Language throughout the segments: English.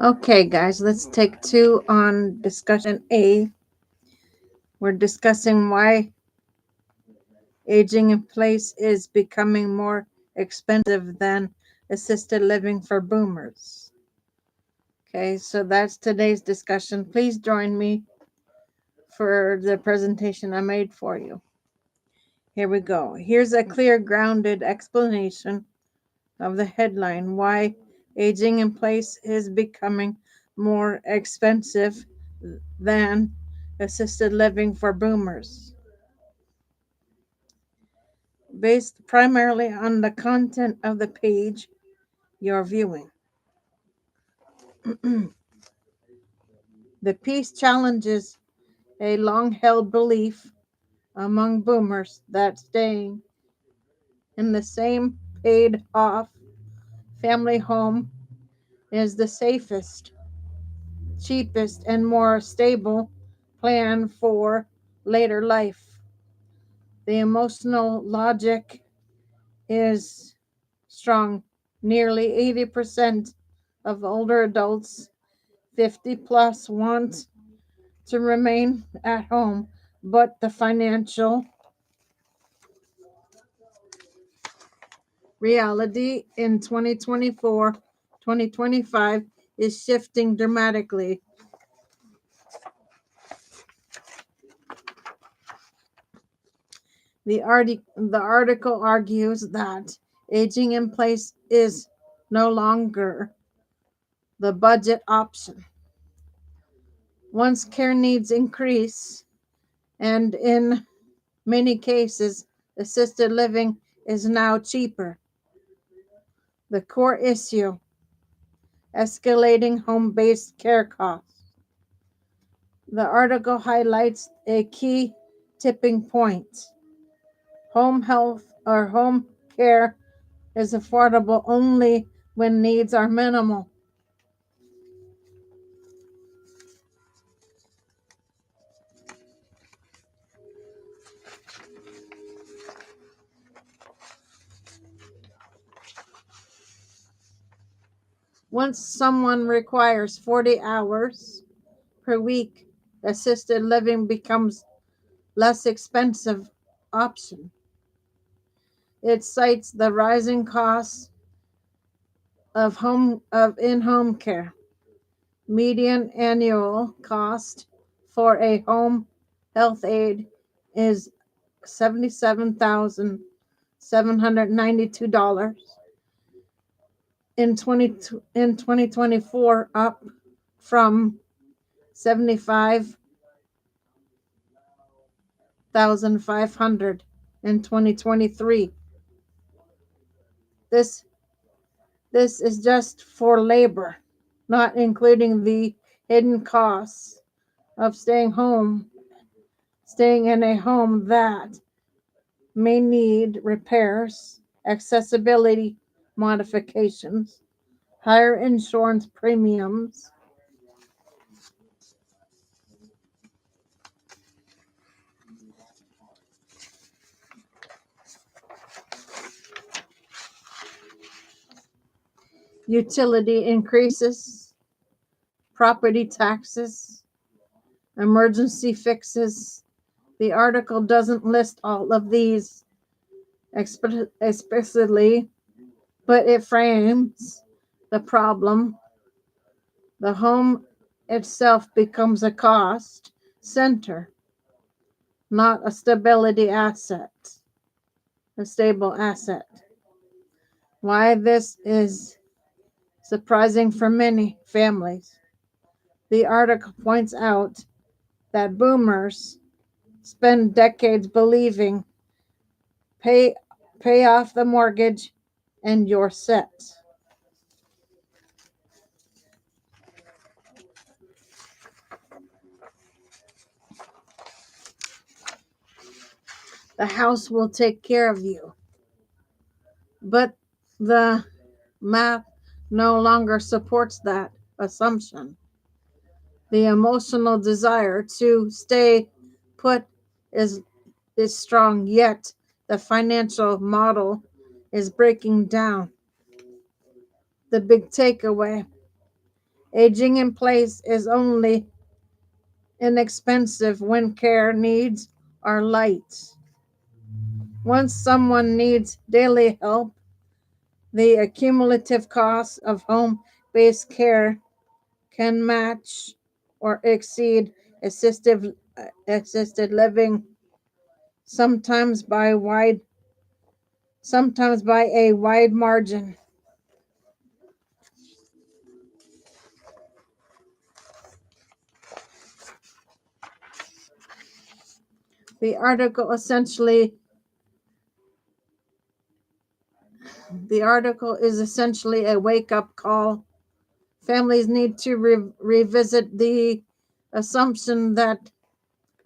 Okay, guys, let's take two on discussion A. We're discussing why aging in place is becoming more expensive than assisted living for boomers. Okay, so that's today's discussion. Please join me for the presentation I made for you. Here we go. Here's a clear, grounded explanation of the headline: why aging in place is becoming more expensive than assisted living for boomers. Based primarily on the content of the page you're viewing. The piece challenges a long held belief among boomers that staying in the same paid off family home is the safest, cheapest, and more stable plan for later life. The emotional logic is strong. Nearly 80% of older adults 50 plus want to remain at home, but the financial reality in 2024 2025 is shifting dramatically. The article argues that aging in place is no longer the budget option. Once care needs increase, and in many cases, assisted living is now cheaper. The core issue: escalating home based care costs. The article highlights a key tipping point. Home health or home care is affordable only when needs are minimal. Once someone requires 40 hours per week, assisted living becomes less expensive option. It cites the rising costs of in-home care. Median annual cost for a home health aide is $77,792 in 2024, up from 75,500 in 2023. This this is just for labor, not including the hidden costs of staying in a home that may need repairs, accessibility modifications, higher insurance premiums, utility increases, property taxes, emergency fixes. The article doesn't list all of these explicitly, but it frames the problem. The home itself becomes a cost center, not a stable asset. Why this is surprising for many families. The article points out that boomers spend decades believing pay pay off the mortgage and you're set. The house will take care of you. But the math no longer supports that assumption. The emotional desire to stay put is is strong, yet the financial model is breaking down. The big takeaway: Aging in place is only inexpensive when care needs are light. Once someone needs daily help, the accumulative cost of home based care can match or exceed assisted living, sometimes by wide sometimes by a wide margin. The article essentially the article is essentially a wake-up call. Families need to revisit the assumption that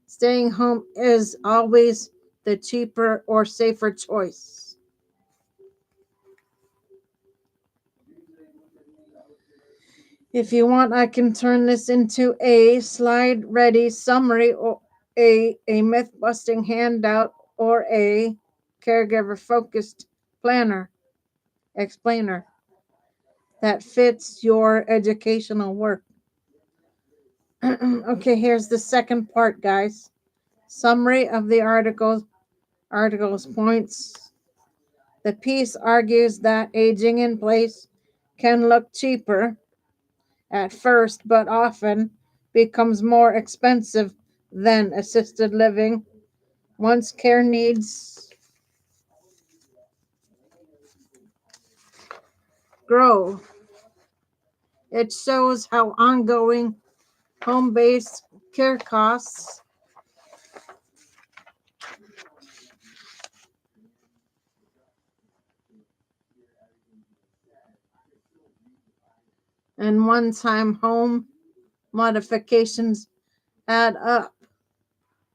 staying home is always the cheaper or safer choice. If you want, I can turn this into a slide ready summary or a myth busting handout or a caregiver focused planner explainer that fits your educational work. Okay, here's the second part, guys. Summary of the article's points. The piece argues that aging in place can look cheaper at first, but often becomes more expensive than assisted living once care needs grow. It shows how ongoing home based care costs and one time home modifications add up,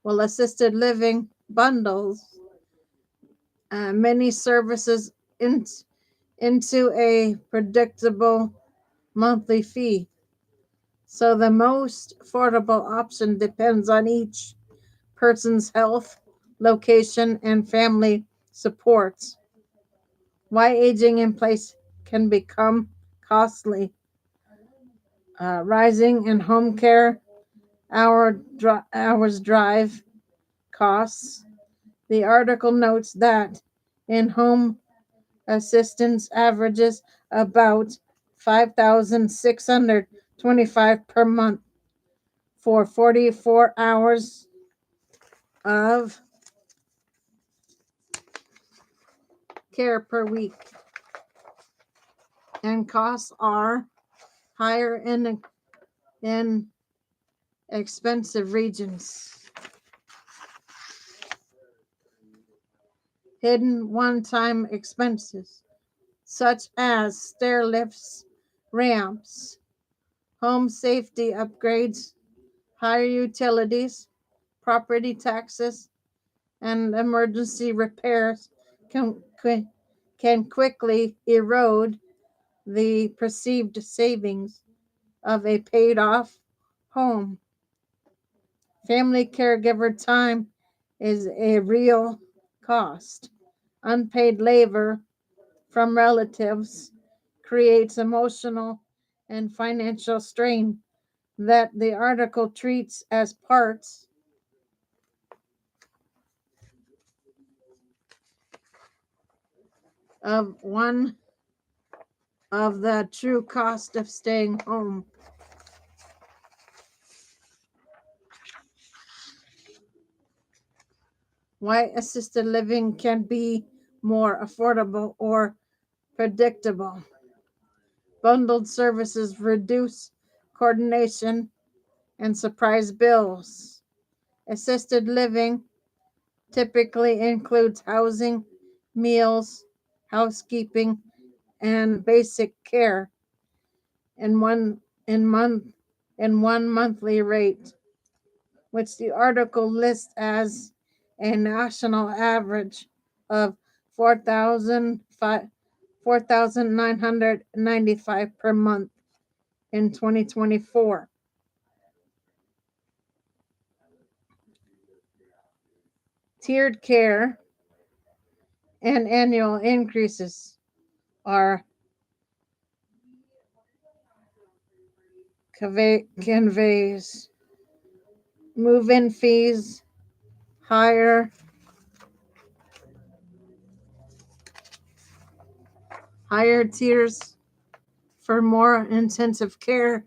while assisted living bundles many services into a predictable monthly fee. So the most affordable option depends on each person's health, location, and family supports. Why aging in place can become costly. Rising in home care hours drive costs. The article notes that in home assistance averages about 5,625 per month for 44 hours of care per week, and costs are higher in expensive regions. Hidden one-time expenses such as stair lifts, ramps, home safety upgrades, higher utilities, property taxes, and emergency repairs can, can quickly erode the perceived savings of a paid off home. Family caregiver time is a real cost. Unpaid labor from relatives creates emotional and financial strain that the article treats as parts of one of the true cost of staying home. Why assisted living can be more affordable or predictable. Bundled services reduce coordination and surprise bills. Assisted living typically includes housing, meals, housekeeping, and basic care in one monthly rate, which the article lists as a national average of 4,995 per month in 2024. Tiered care and annual increases are conveys move-in fees, higher tiers for more intensive care,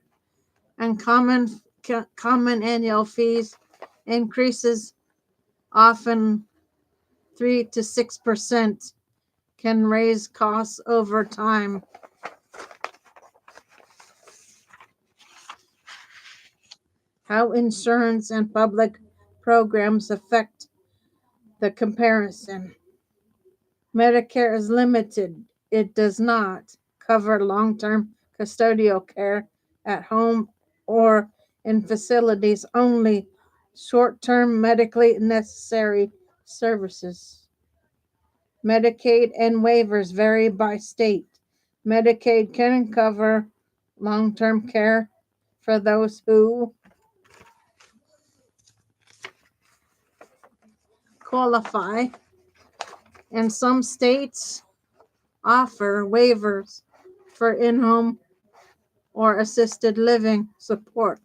and common annual fees increases, often 3 to 6%, can raise costs over time. How insurance and public programs affect the comparison. Medicare is limited. It does not cover long-term custodial care at home or in facilities, only short-term medically necessary services. Medicaid and waivers vary by state. Medicaid can cover long-term care for those who qualify, and some states offer waivers for in-home or assisted living support,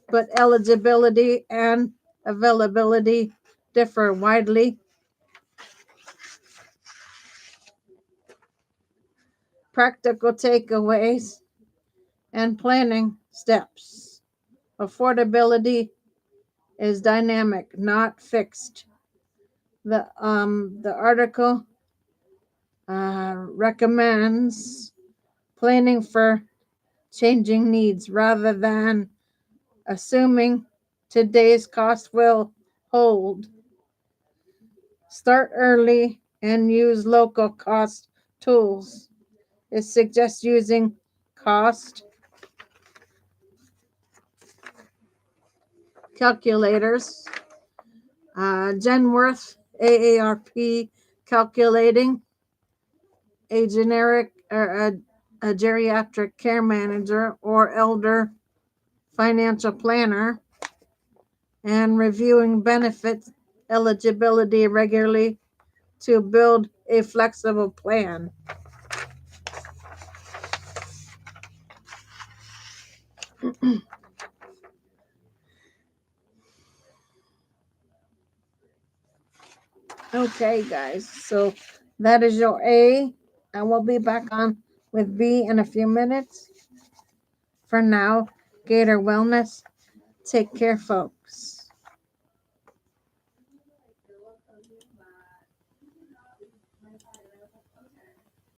but eligibility and availability differ widely. Practical takeaways and planning steps. Affordability is dynamic, not fixed. The article recommends planning for changing needs rather than assuming today's cost will hold. Start early and use local cost tools. It suggests using cost calculators, Genworth AARP calculating, a generic or a geriatric care manager or elder financial planner, and reviewing benefit eligibility regularly to build a flexible plan. Okay, guys, so that is your A, and we'll be back on with B in a few minutes. For now, Gator Wellness, take care, folks.